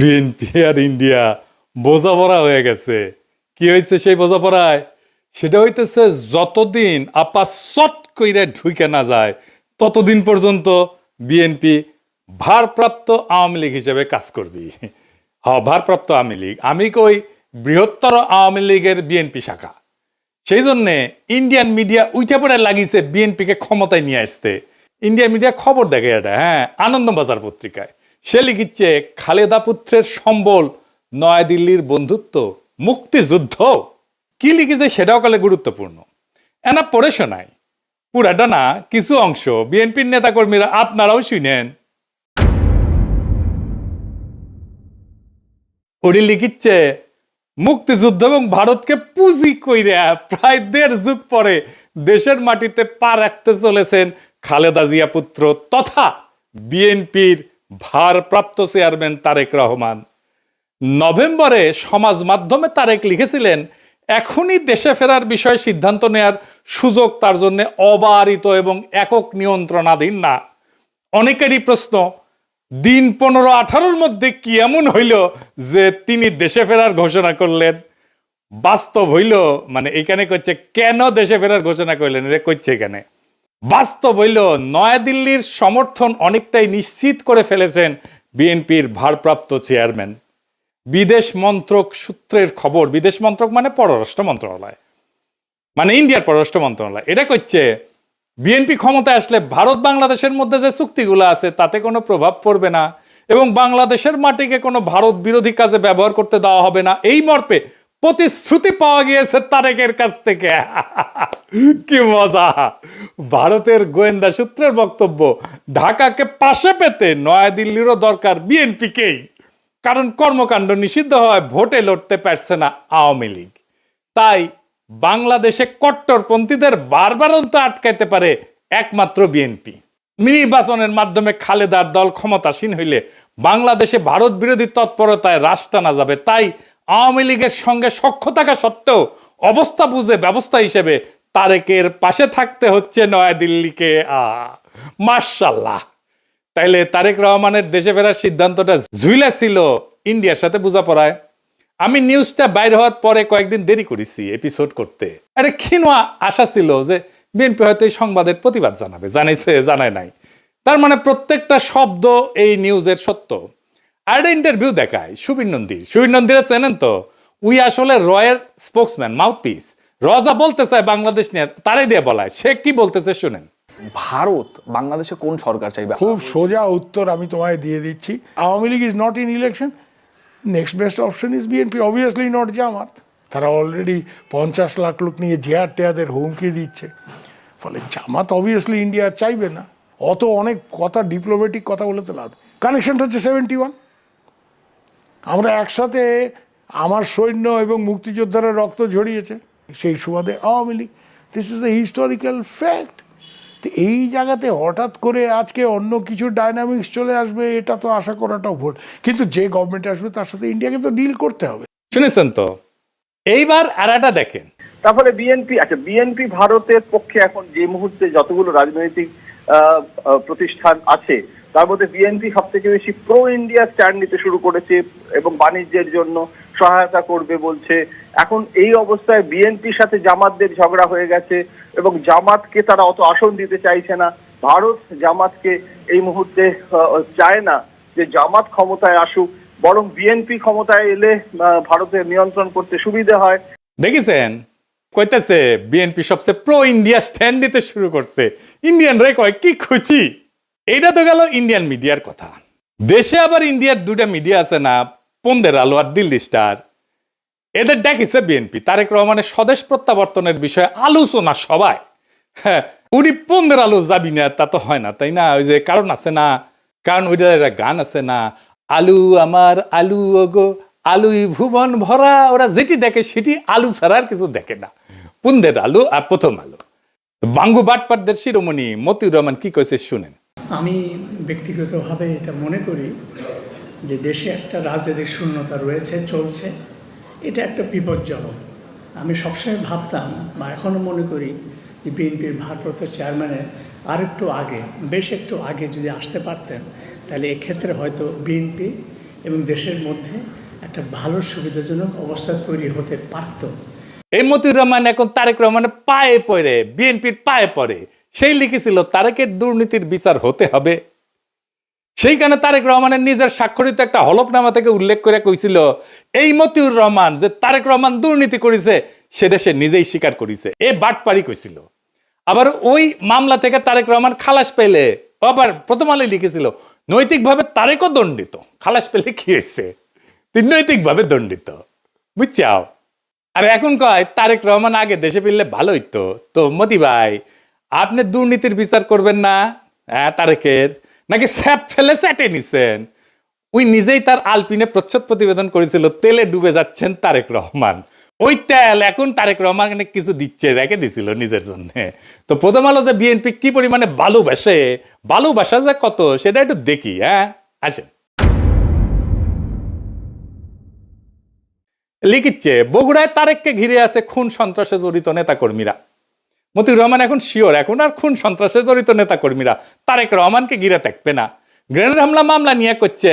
BNP আর India বোঝাপড়া হয়ে গেছে। কি হয়েছে সেই বোঝাপড়ায়? সেটা হইতেছে যতদিন আপা চট কইরা ঢুকে না যায় ততদিন পর্যন্ত বিএনপি ভারপ্রাপ্ত আওয়ামী লীগ হিসেবে কাজ করবি। ভারপ্রাপ্ত আওয়ামী লীগ, আমি কই বৃহত্তর আওয়ামী লীগের বিএনপি শাখা। সেই জন্যে ইন্ডিয়ান মিডিয়া উঠে পড়ে লাগিয়েছে বিএনপিকে ক্ষমতায় নিয়ে আসতে। ইন্ডিয়ান মিডিয়া খবর দেখে এটা, হ্যাঁ, আনন্দবাজার পত্রিকায় সে লিখিচ্ছে খালেদা পুত্রের সম্বল নয়াদিল্লির বন্ধুত্ব মুক্তিযুদ্ধ। কি লিখেছে সেটাও কালে গুরুত্বপূর্ণ। এনা পড়ে শোনায়, পুরাটা না, কিছু অংশ বিএনপির নেতাকর্মীরা আপনারাও শুনেন। ওটি লিখিচ্ছে মুক্তিযুদ্ধ এবং ভারতকে পুঁজি কইরা প্রায় 1.5 যুগ পরে দেশের মাটিতে পা রাখতে চলেছেন খালেদা জিয়া পুত্র তথা বিএনপির ভারপ্রাপ্ত চেয়ারম্যান তারেক রহমান। নভেম্বরে সমাজ মাধ্যমে তারেক লিখেছিলেন, এখনই দেশে ফেরার বিষয়ে সিদ্ধান্ত নেয়ার সুযোগ তার জন্য অবারিত এবং একক নিয়ন্ত্রণাধীন না। অনেকেরই প্রশ্ন, দিন 15-18 মধ্যে কি এমন হইল যে তিনি দেশে ফেরার ঘোষণা করলেন? বাস্তব হইল, মানে এখানে কইছে কেন দেশে ফেরার ঘোষণা করলেন, এটা কইছে এখানে বাস্তব হইল নয়াদিল্লির সমর্থন অনেকটাই নিশ্চিত করে ফেলেছেন বিএনপির ভারপ্রাপ্ত চেয়ারম্যান। বিদেশ মন্ত্রক সূত্রের খবর, বিদেশ মন্ত্রক মানে পররাষ্ট্র মন্ত্রণালয়, মানে ইন্ডিয়ার পররাষ্ট্র মন্ত্রণালয়, এটা কইছে বিএনপি ক্ষমতায় আসলে ভারত বাংলাদেশের মধ্যে যে চুক্তিগুলো আছে তাতে কোনো প্রভাব পড়বে না এবং বাংলাদেশের মাটিকে কোনো ভারত বিরোধী কাজে ব্যবহার করতে দেওয়া হবে না, এই মর্মে প্রতিশ্রুতি পাওয়া গিয়েছে তারেকের কাছ থেকে। কি মজা! ভারতের গোয়েন্দা সূত্রের বক্তব্য, ঢাকাকে পাশে পেতে নয়াদিল্লিরও দরকার বিএনপিকেই, কারণ কর্মকাণ্ড নিষিদ্ধ হয়, ভোটে লড়তে পারছে না আওয়ামী লীগ। তাই বাংলাদেশে কট্টরপন্থীদের বারবারন্ত আটকাইতে পারে একমাত্র বিএনপি। নির্বাচনের মাধ্যমে খালেদার দল ক্ষমতাসীন হইলে বাংলাদেশে ভারত বিরোধী তৎপরতায় রাশ টানা যাবে। তাই আওয়ামী লীগের সঙ্গে সখ্য থাকা সত্ত্বেও অবস্থা বুঝে ব্যবস্থা হিসেবে তারেকের পাশে থাকতে হচ্ছে নয়াদিল্লিকে। মাশাআল্লাহ! তাইলে তারেক রহমানের দেশে ফেরার সিদ্ধান্তটা ঝুইলা ছিল ইন্ডিয়ার সাথে বোঝাপড়ায়। আমি নিউজটা বাইর হওয়ার পরে কয়েকদিন দেরি করেছি এপিসোড করতে। আরে ক্ষীণা আশা ছিল যে বিএনপি হয়তো এই সংবাদের প্রতিবাদ জানাবে, জানাইছে, জানায় নাই। তার মানে প্রত্যেকটা শব্দ এই নিউজের সত্য। আর একটা ইন্টারভিউ দেখায় সুবীর নন্দীরা চেনেন তো, উই আসলে রয়ের স্পোক্সম্যান, মাউথপিস। রজা বলতে চায় বাংলাদেশ নিয়ে, তারাই দিয়ে বলায়। সে কি বলতেছে শুনেন। ভারত বাংলাদেশে কোন সরকার চাইবে? খুব সোজা উত্তর আমি তোমায় দিয়ে দিচ্ছি। Awami League is not in election, next best option is BNP, obviously not Jamaat. তারা অলরেডি 50 লাখ লোক নিয়ে জেহার টেয়াদের হুমকি দিচ্ছে, ফলে জামাত অবভিয়াসলি ইন্ডিয়া চাইবে না। অত অনেক কথা, ডিপ্লোম্যাটিক কথা বলে তো লাভ। কানেকশনটা হচ্ছে 71। আমরা একসাথে, আমার সৈন্য এবং মুক্তিযোদ্ধারা রক্ত ঝরিয়েছে, সেই সুবাদে Awami League. This is the historical fact. তো এই জায়গাতে হঠাৎ করে আজকে অন্য কিছু ডাইনামিক্স চলে আসবে, এটা তো আশা করাটাও ভুল। কিন্তু যে গভর্নমেন্ট আসবে তার সাথে ইন্ডিয়াকে তো ডিল করতে হবে। শুনেছেন তো? এইবার আরেকটা দেখেন। তারপরে বিএনপি ভারতের পক্ষে এখন যে মুহূর্তে যতগুলো রাজনৈতিক প্রতিষ্ঠান আছে তার মধ্যে বিএনপি সব থেকে বেশি প্রো ইন্ডিয়া স্ট্যান্ড নিতে শুরু করেছে এবং বাণিজ্যের জন্য সহায়তা করবে বলছে। এখন এই অবস্থায় বিএনপির সাথে জামাতদের ঝগড়া হয়ে গেছে এবং জামাতকে তারা অত আসন দিতে চাইছে না। ভারত জামাতকে এই মুহূর্তে চায় না যে জামাত ক্ষমতায় আসুক, বরং বিএনপি ক্ষমতায় এলে ভারতের নিয়ন্ত্রণ করতে সুবিধা হয়। দেখেছেন, কইতেছে বিএনপি সবচেয়ে প্রো ইন্ডিয়া স্ট্যান্ড নিতে শুরু করছে। ইন্ডিয়ান রে কয় কি খুশি। এইটা তো গেল ইন্ডিয়ান মিডিয়ার কথা। দেশে আবার ইন্ডিয়ার 2টা মিডিয়া আছে না, পন্দের আলো আর দিল্লি স্টার। এদের ডাকিছে বিএনপি তারেক রহমানের স্বদেশ প্রত্যাবর্তনের বিষয়ে আলোচনা সবাই। হ্যাঁ, উনি পন্দের আলো যাবি না তা তো হয় না, তাই না? ওই যে কারণ আছে না, কারণ ওইটা গান আছে না, আলু আমার আলু ওগো আলুই ভুবন ভরা। ওরা যেটি দেখে সেটি আলু ছাড়া আর কিছু দেখে না। পুন্দের আলু আর প্রথম আলু। বাঙ্গু বাটপাটদের শিরোমণি মতিউর রহমান কি কইছে শুনেন। আমি ব্যক্তিগতভাবে এটা মনে করি যে দেশে একটা রাজনৈতিক শূন্যতা রয়েছে, চলছে, এটা একটা বিপজ্জনক। আমি সবসময় ভাবতাম বা এখনও মনে করি যে বিএনপির ভারপ্রাপ্ত চেয়ারম্যানের আরেকটু আগে, বেশ একটু আগে যদি আসতে পারতেন, তাহলে এক্ষেত্রে হয়তো বিএনপি এবং দেশের মধ্যে একটা ভালো সুবিধাজনক অবস্থা তৈরি হতে পারত। এই মতিউর রহমান এখন তারেক রহমানের পায়ে পড়ে, বিএনপির পায়ে পড়ে। সেই লিখেছিল তারেকের দুর্নীতির বিচার হতে হবে। সেইখানে তারেক রহমানের নিজের স্বাক্ষরিত একটা হলফনামা থেকে উল্লেখ করে কইছিল এই মতিউর রহমান যে তারেক রহমান দুর্নীতি করেছে সেটা সে নিজেই স্বীকার করেছে। এ বাটপারি কইছিল। আবার ওই মামলা থেকে তারেক রহমান খালাস পেলে আবার প্রথম আলোয় লিখেছিল নৈতিকভাবে তারেকও দণ্ডিত। খালাস পেলে কি হয়েছে? তুই নৈতিকভাবে দণ্ডিত, বুঝছাও? আর এখন কয় তারেক রহমান আগে দেশে ফিরলে ভালো হইতো। তো মতি ভাই, আপনি দুর্নীতির বিচার করবেন না? হ্যাঁ, তারেকের নাকি স্যাপ ফেলে স্যাটে নিছেন? ওই নিজেই তার আলপিনে প্রচ্ছদ প্রতিবেদন করেছিল তেলে ডুবে যাচ্ছেন তারেক রহমান। ওই তেল এখন তারেক রহমান কিছু দিচ্ছে, রেখে দিছিল নিজের জন্য। তো প্রথম আলো যে বিএনপি কি পরিমাণে ভালোবাসা যে কত সেটা একটু দেখি। হ্যাঁ, আসেন। লিখিচ্ছে বগুড়ায় তারেককে ঘিরে আছে খুন সন্ত্রাসে জড়িত নেতাকর্মীরা। মতিউর রহমান এখন শিওর এখন আর খুন সন্ত্রাসে জড়িত নেতাকর্মীরা তারেক রহমানকে ঘিরে থাকবে না। গ্রেনেড হামলা মামলা নিয়ে করছে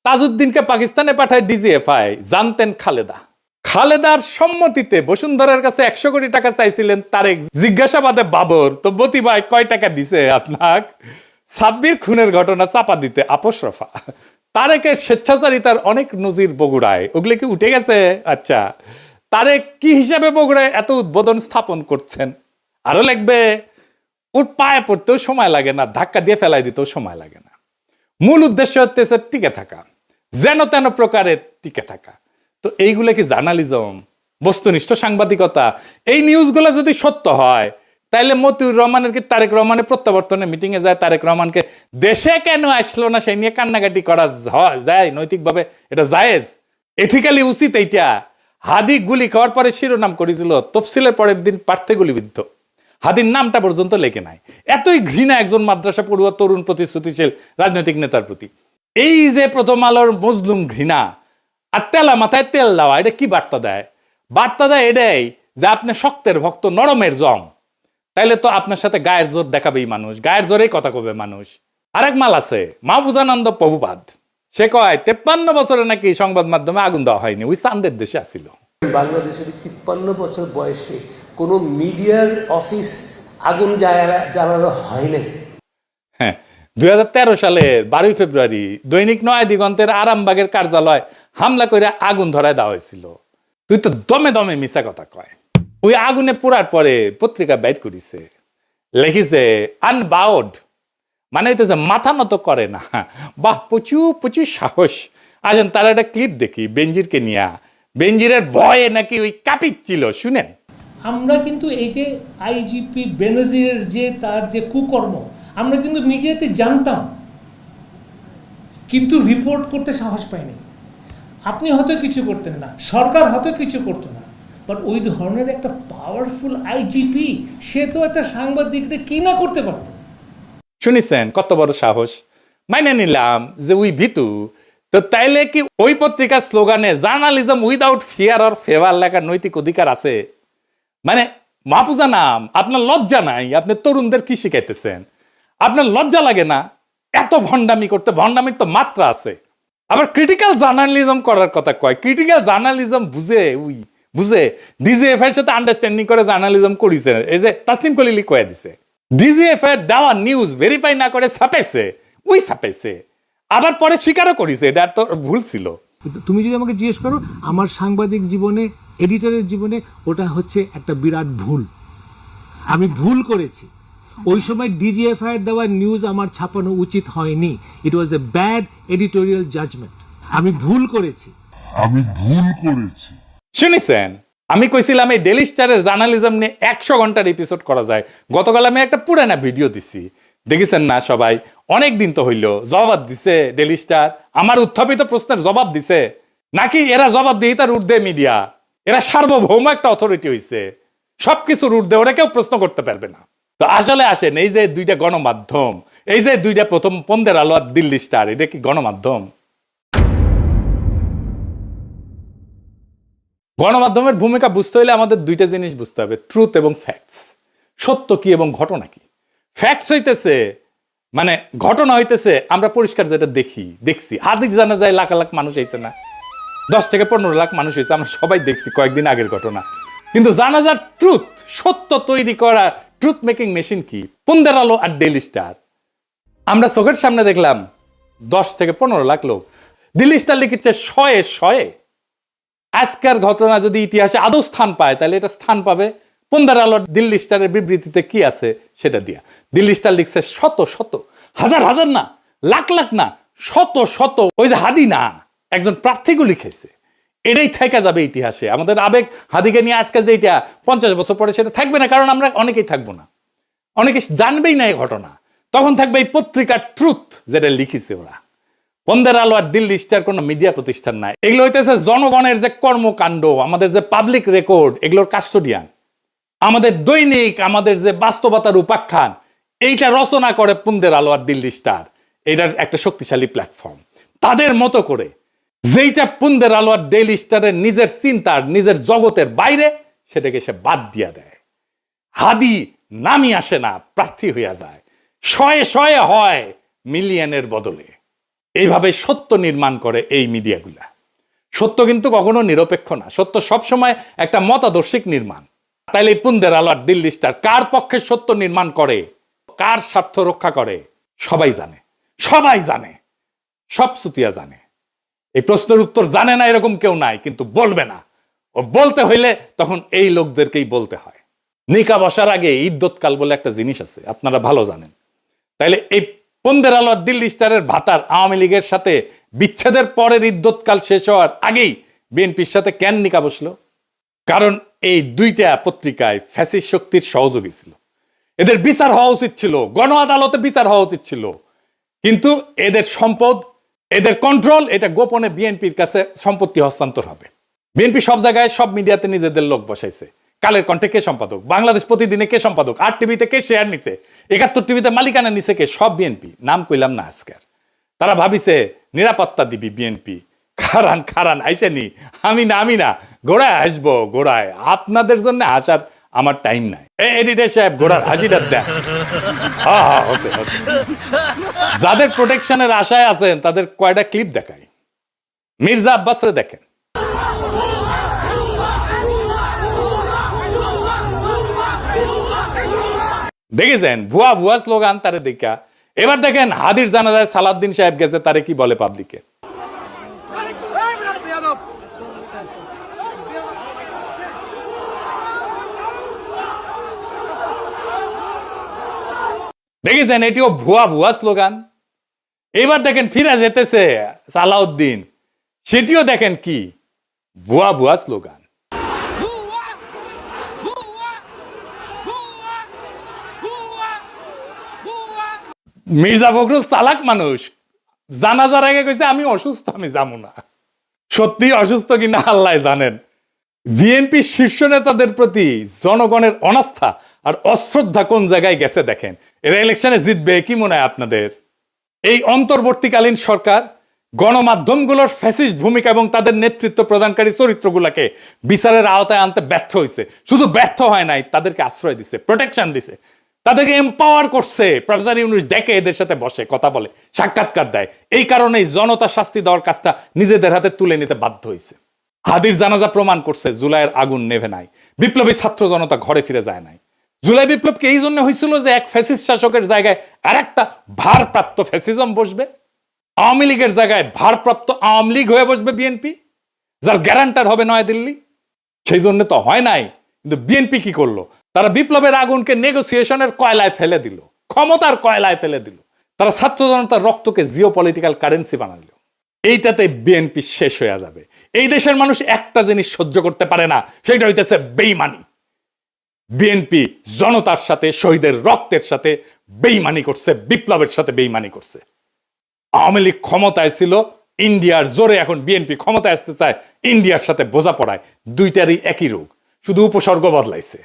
তাজউদ্দিনকে পাকিস্তানে পাঠায় ডিজিএফআই। জানতেন খালেদার সম্মতিতে বসুন্ধরার কাছে 100 কোটি টাকা চাইছিলেন তারেক। জিজ্ঞাসাবাদে বাবর তো মতি ভাই কয় টাকা দিছে আপনার? সাব্বির খুনের ঘটনা চাপা দিতে আপোস রফা। তারেকের স্বেচ্ছাচারিতার অনেক নজির বগুড়ায়, ওগুলো কি উঠে গেছে? আচ্ছা, তারেক কি হিসাবে বগুড়ায় এত উদ্বোধন স্থাপন করছেন? আরো লাগবে, ওর পায়ে পড়তেও সময় লাগে না, ধাক্কা দিয়ে ফেলাই দিতেও সময় লাগে না। মূল উদ্দেশ্য হচ্ছে টিকে থাকা, যেন তেন প্রকারে টিকে থাকা। তো এইগুলো কি জার্নালিজম, বস্তুনিষ্ঠ সাংবাদিকতা? এই নিউজগুলো যদি সত্য হয় তাইলে মতিউর রহমানের কি তারেক রহমানের প্রত্যাবর্তনে মিটিং এ যায় তারেক রহমানকে দেশে কেন আসলো না সেই নিয়ে কান্নাকাটি করা যায়? নৈতিকভাবে এটা জায়েজ, এথিক্যালি উচিত এইটা? হাদি গুলি খাওয়ার পরে শিরোনাম করেছিল তফসিলের পরের দিন প্রার্থী গুলিবিদ্ধ। হাদির নামটা পর্যন্ত লেখে নাই। এতই ঘৃণা একজন মাদ্রাসা পড়ুয়া তরুণ প্রতিশ্রুতিশীল রাজনৈতিক নেতার প্রতি। এই যে প্রথম আলোর মজলুম ঘৃণা আর তেলা মাথায় তেল দেওয়া, এটা কি বার্তা দেয়? বার্তা দেয় এটাই যে আপনি শক্তের ভক্ত, নরমের জম। তাইলে তো আপনার সাথে গায়ের জোর দেখাবেই মানুষ, গায়ের জোরেই কথা কবে মানুষ। আরেক মাল আছে মাহফুজানন্দ প্রভুপাদ, সে কয় 53 বছরে নাকি সংবাদ মাধ্যমে আগুন দেওয়া হয়নি, ওই চান্দের দেশে আসিল। বাংলাদেশের 53 বছর বয়সে কোনো মিডিয়ার অফিস আগুন জ্বালানো হয় নাই। হ্যাঁ, 2013 সালের 12 ফেব্রুয়ারি দৈনিক নয়া দিগন্তের আরামবাগের কার্যালয় হামলা করে আগুন ধরায় দেওয়া হয়েছিল। তুই তো দমে দমে মিশা কথা কয়। ওই আগুনে পোড়ার পরে পত্রিকা বাইট করিছে, লিখিছে আনবাউড, মানে হইতেছে মাথা নত করে না। বাহ, প্রচুর সাহস। আসেন তার একটা ক্লিপ দেখি বেনজিরকে নিয়ে। বেনজিরের ভয়ে নাকি ওই কাঁপিচ্ছিল, শুনেন। আমরা কিন্তু এই যে আইজিপি বেনজিরের যে তার যে কুকর্ম আমরা কিন্তু মিডিয়াতে জানতাম, কিন্তু রিপোর্ট করতে সাহস পাইনি। আপনি হয়তো কিছু করতেন না, সরকার হয়তো কিছু করতো না, বাট ওই ধরনের একটা পাওয়ারফুল আইজিপি সে তো একটা সাংবাদিকরা কি না করতে পারত। শুনিছেন কত বড় সাহস? মাইনে নিলাম যে ওই ভিতু, তো তাইলে কি ওই পত্রিকার স্লোগানে journalism without fear or favour লেখার নৈতিক অধিকার আছে? মানে মাহফুজা নাম, আপনার লজ্জা নাই? আপনি তরুণদের কি শিখাইতেছেন? আপনার লজ্জা লাগে না এত ভণ্ডামি করতে? ভণ্ডামির তো মাত্রা আছে। আবার ক্রিটিক্যাল জার্নালিজম করার কথা কয়। ক্রিটিক্যাল জার্নালিজম বুঝে ডিজিএফ এর সাথে আন্ডারস্ট্যান্ডিং করে জার্নালিজম করেছে। এই যে তাসনিম খলিলি কয়ে দিছে ডিজিএফ এর দেওয়া নিউজ ভেরিফাই না করে ছাপাইছে, আবার পরে স্বীকারও করেছে এটা তো ভুল ছিল। তুমি যদি আমাকে জিজ্ঞেস করো আমার সাংবাদিক জীবনে, এডিটরের জীবনে ওটা হচ্ছে একটা বিরাট ভুল। আমি ভুল করেছি। ওই সময় ডিজিএফআই এর দেওয়া নিউজ আমার ছাপানো উচিত হয়নি। ইট ওয়াজ এ ব্যাড এডিটোরিয়াল জাজমেন্ট। আমি ভুল করেছি। শুনেছেন, আমি কইছিলাম এই ডেইলি স্টারের জার্নালিজম নিয়ে 100 ঘন্টার এপিসোড করা যায়। গতকাল আমি একটা পুরানা ভিডিও দিছি, দেখেছেন না সবাই? অনেক দিন তো হইল। জবাব দিছে ডেইলি স্টার? আমার উত্থাপিত প্রশ্নের জবাব দিছে নাকি এরা জবাব দিয়ে তার ঊর্ধ্বে মিডিয়া? এরা সার্বভৌম একটা অথরিটি হইছে, সবকিছুর ঊর্ধ্বে, ওরা কেউ প্রশ্ন করতে পারবে না। তো আসলে আসেন, এই যে দুইটা গণমাধ্যম, এই যে দুইটা প্রথম পন্দের আলো আর দিল্লি স্টার, এটা কি গণমাধ্যম? গণমাধ্যমের ভূমিকা বুঝতে হলে আমাদের দুইটা জিনিস বুঝতে হবে, ট্রুথ এবং ফ্যাক্টস। সত্য কি এবং ঘটনা কি। ফ্যাক্টস হইতেছে মানে ঘটনা হইতেছে আমরা পরিষ্কার যেটা দেখছি হাদিস জানা যায় লাখ লাখ মানুষ হয়েছে না, 10 থেকে 15 লাখ মানুষ হয়েছে, আমরা সবাই দেখছি কয়েকদিন আগের ঘটনা। কিন্তু জানাজার ট্রুথ, সত্য তৈরি করা ট্রুথ মেকিং মেশিন কি? পুন্দের আলো আর ডেইলি স্টার। আমরা চোখের সামনে দেখলাম 10 থেকে 15 লাখ লোক। দিল্লি স্টার লিখেছে শয়ে। আজকের ঘটনা যদি ইতিহাসে আদৌ স্থান পায় তাহলে এটা স্থান পাবে পুন্দের আলো দিল্লি স্টারের বিবৃতিতে কি আছে সেটা দিয়া। দিল্লি স্টার লিখছে শত হাজার না, লাখ না, শত ওই যে হাদি না, একজন প্রার্থীকে লিখেছে। এটাই থেকে যাবে ইতিহাসে। আমাদের আবেগ হাদিকে নিয়ে আজকে যে এটা 50 বছর পরে সেটা থাকবে না, কারণ আমরা অনেকেই থাকবো না, অনেকে জানবেই না এই ঘটনা। তখন থাকবে এই পত্রিকার ট্রুথ যেটা লিখেছে ওরা। পুন্দের আলো আর দিল্লি স্টার কোনো মিডিয়া প্রতিষ্ঠান নাই, এগুলো হইতেছে জনগণের যে কর্মকাণ্ড, আমাদের যে পাবলিক রেকর্ড, এগুলোর কাস্টোডিয়ান। আমাদের দৈনিক, আমাদের যে বাস্তবতার উপাখ্যান, এইটা রচনা করে পুন্দের আলো আর দিল্লি স্টার। এটার একটা শক্তিশালী প্ল্যাটফর্ম। তাদের মতো করে যেইটা পুন্দের আলো আর ডেইলি স্টারের নিজের চিন্তার, নিজের জগতের বাইরে, সেটাকে সে বাদ দিয়া দেয়। হাদি নামি আসে না, প্রার্থী হইয়া যায়। শয়ে হয় মিলিয়নের বদলে। এইভাবে সত্য নির্মাণ করে এই মিডিয়াগুলা। সত্য কিন্তু কখনো নিরপেক্ষ না, সত্য সবসময় একটা মতাদর্শিক নির্মাণ। তাইলে পুন্দের আলো আর দিল্লি স্টার কার পক্ষে সত্য নির্মাণ করে, কার স্বার্থ রক্ষা করে, সবাই জানে, সব সুতিয়া জানে। এই প্রশ্নের উত্তর জানে না এরকম কেউ নাই, কিন্তু বলবে না। ও বলতে হইলে তখন এই লোকদেরকেই বলতে হয়। নিকা বসার আগে ইদ্যৎকাল বলে একটা জিনিস আছে, আপনারা ভালো জানেন। তাইলে এই পুন্দের আলো আর দিল্লি স্টারের ভাতার আওয়ামী লীগের সাথে বিচ্ছেদের পরের ইদ্যৎকাল শেষ হওয়ার আগেই বিএনপির সাথে কেন নিকা বসলো? কারণ এই দুইটা পত্রিকায় ফ্যাসিস্ট শক্তির সহযোগী ছিল। এদের বিচার হওয়া উচিত ছিল, গণ আদালতে বিচার হওয়া উচিত ছিল। কিন্তু এদের সম্পদ, এদের কন্ট্রোল, এটা গোপনে বিএনপির কাছে সম্পত্তি হস্তান্তর হবে। বিএনপি সব জায়গায়, সব মিডিয়াতে নিজেদের লোক বসাইছে। কালের কণ্ঠে কে সম্পাদক, বাংলাদেশ প্রতিদিনে কে সম্পাদক, 8 টিভিতে কে শেয়ার নিছে, 71 টিভিতে মালিকানা নিছে কে, সব বিএনপি। নাম কইলাম না আজকের। তারা ভাবিছে নিরাপত্তা দিবি বিএনপি। খারান আইসেনি, আমি না ঘোড়ায় আসবো, ঘোড়ায়। আপনাদের জন্য আসার আমার টাইম নাই। এডিটর সাহেব ঘোড়ার হাসিটা দেন। যাদের প্রোটেকশনের আশায় আছেন তাদের কয়টা ক্লিপ দেখাই। মির্জা আব্বাসরে দেখেন। দেখেছেন ভুয়া স্লোগান তারে দেখা। এবার দেখেন হাদির জানাজায় সালাউদ্দিন সাহেব গেছে, তারে কি বলে পাবলিকে। দেখেছেন এটিও ভুয়া স্লোগান। এবার দেখেন ফিরে যেতেছে সালাউদ্দিন, সেটিও দেখেন কি ভুয়া স্লোগান। মির্জা ফখরুল চালাক মানুষ, জানাজার আগে কইছে আমি অসুস্থ, আমি যাবো না। সত্যি অসুস্থ কিনা আল্লাহ জানেন। বিএনপি শীর্ষ নেতাদের প্রতি জনগণের অনাস্থা আর অশ্রদ্ধা কোন জায়গায় গেছে দেখেন। এরা ইলেকশনে জিতবে কি মনে হয় আপনাদের? এই অন্তর্বর্তীকালীন সরকার গণমাধ্যমগুলোর ফ্যাসিস্ট ভূমিকা এবং তাদের নেতৃত্ব প্রদানকারী চরিত্রগুলোকে বিচারের আওতায় আনতে ব্যর্থ হয়েছে। শুধু ব্যর্থ হয় নাই, তাদেরকে আশ্রয় দিছে, প্রোটেকশন দিছে, তাদেরকে এম্পাওয়ার করছে। প্রফেসর ইউনূস ডেকে এদের সাথে বসে কথা বলে, সাক্ষাৎকার দেয়। এই কারণেই জনতা শাস্তি দেওয়ার কাজটা নিজেদের হাতে তুলে নিতে বাধ্য হয়েছে। হাদির জানাজা প্রমাণ করছে জুলাইয়ের আগুন নেভে নাই, বিপ্লবী ছাত্র জনতা ঘরে ফিরে যায় নাই। জুলাই বিপ্লবকে এই জন্য হয়েছিল যে এক ফ্যাসিস্ট শাসকের জায়গায় আর একটা ভারপ্রাপ্ত ফ্যাসিজম বসবে। আওয়ামী লীগের জায়গায় ভারপ্রাপ্ত আওয়ামী লীগ হয়ে বসবে বিএনপি, যার গ্যারান্টার হবে নয়াদিল্লি। সেই জন্য তো হয় নাই। কিন্তু বিএনপি কি করলো? তারা বিপ্লবের আগুনকে নেগোসিয়েশনের কয়লায় ফেলে দিল, ক্ষমতার কয়লায় ফেলে দিল। তারা ছাত্র জনতার রক্তকে জিও পলিটিক্যাল কারেন্সি বানালো। এইটাতে বিএনপি শেষ হয়ে যাবে। এই দেশের মানুষ একটা জিনিস সহ্য করতে পারে না, সেটা হইতেছে বেইমানি। বিএনপি জনতার সাথে, শহীদের রক্তের সাথে বেইমানি করছে, বিপ্লবের সাথে বেইমানি করছে। আওয়ামী লীগ ক্ষমতায় ছিল ইন্ডিয়ার জোরে, এখন বিএনপি ক্ষমতায় আসতে চায় ইন্ডিয়ার সাথে বোঝাপড়ায়। দুইটারই একই রোগ, শুধু উপসর্গ বদলাইছে।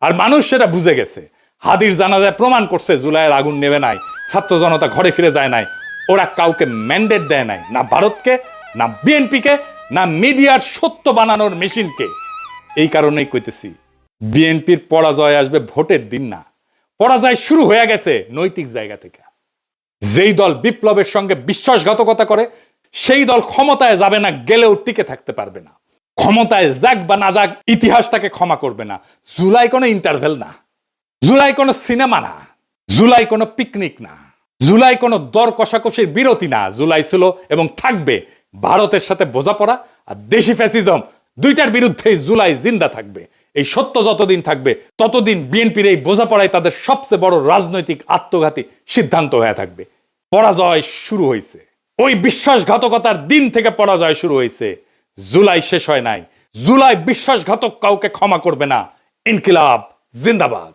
আর মানুষ সেটা বুঝে গেছে। হাদির জানাজায় প্রমাণ করছে জুলাইয়ের আগুন নেবে নাই, ছাত্র জনতা ঘরে ফিরে যায় নাই। ওরা কাউকে ম্যান্ডেট দেয় নাই, না ভারতকে, না বিএনপিকে, না মিডিয়ার সত্য বানানোর মেশিনকে। এই কারণেই কইতেছি বিএনপির পরাজয় আসবে ভোটের দিন না, পরাজয় শুরু হয়ে গেছে নৈতিক জায়গা থেকে। যেই দল বিপ্লবের সঙ্গে বিশ্বাসঘাতকতা করে সেই দল ক্ষমতায় যাবে না, গেলেও টিকে থাকতে পারবে না। ক্ষমতায় যাক বা না যাক, ইতিহাস তাকে ক্ষমা করবে না। জুলাই কোনো ইন্টারভেল না, জুলাই কোনো সিনেমা না, জুলাই কোনো পিকনিক না, জুলাই কোনো দর কষাকষির বিরতি না। জুলাই ছিল এবং থাকবে ভারতের সাথে বোঝাপড়া আর দেশি ফ্যাসিজম, দুইটার বিরুদ্ধেই জুলাই জিন্দা থাকবে। এই সত্য যতদিন থাকবে ততদিন বিএনপির এই বোঝাপড়াই তাদের সবচেয়ে বড় রাজনৈতিক আত্মঘাতী সিদ্ধান্ত হয়ে থাকবে। পরাজয় শুরু হয়েছে, ওই বিশ্বাসঘাতকতার দিন থেকে পরাজয় শুরু হয়েছে। জুলাই শেষ হয় নাই, জুলাই বিশ্বাসঘাতক কাউকে ক্ষমা করবে না। ইনকিলাব জিন্দাবাদ।